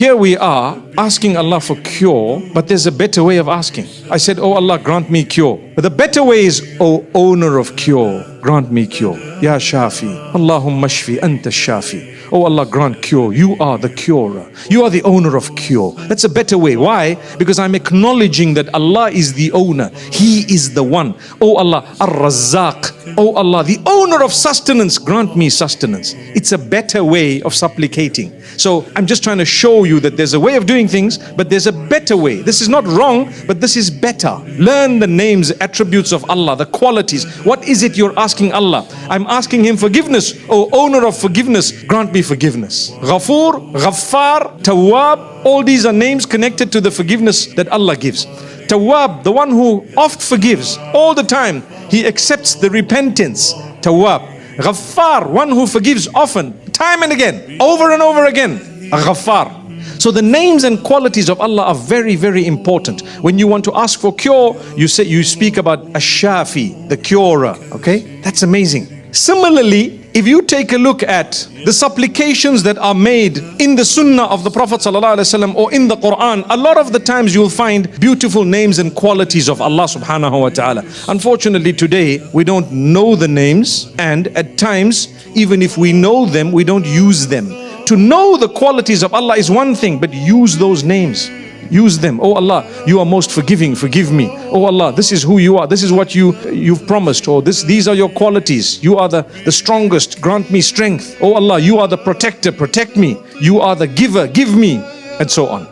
Here we are asking Allah for cure, but there's a better way of asking. I said, oh Allah, grant me cure. But the better way is, oh owner of cure, grant me cure. Ya Shafi, Allahumma shfi, anta shafi. Oh Allah, grant cure. You are the curer. You are the owner of cure. That's a better way. Why? Because I'm acknowledging that Allah is the owner. He is the one. Oh Allah, Ar-Razzaq. Oh Allah, the owner of sustenance, grant me sustenance. It's a better way of supplicating. So I'm just trying to show you that there's a way of doing things, but there's a better way. This is not wrong, but this is better. Learn the names, attributes of Allah, the qualities. What is it you're asking Allah? I'm asking Him forgiveness. Oh owner of forgiveness, grant me forgiveness. Ghafoor, Ghaffar, Tawwab, all these are names connected to the forgiveness that Allah gives. Tawwab, the one who oft forgives, all the time. He accepts the repentance. Tawwab. Ghaffar, one who forgives often, time and again, over and over again. Ghaffar. So the names and qualities of Allah are very, very important. When you want to ask for cure, you speak about Ash-Shafi, the curer. Okay, that's amazing. Similarly, if you take a look at the supplications that are made in the Sunnah of the Prophet ﷺ or in the Quran, a lot of the times you'll find beautiful names and qualities of Allah subhanahu wa ta'ala. Unfortunately today, we don't know the names, and at times, even if we know them, we don't use them. To know the qualities of Allah is one thing, but use those names. Use them. Oh Allah, you are most forgiving, forgive me. Oh Allah, this is who you are, this is what you've promised. Or these are your qualities. You are the strongest, grant me strength. Oh Allah, you are the protector, protect me. You are the giver, give me, and so on.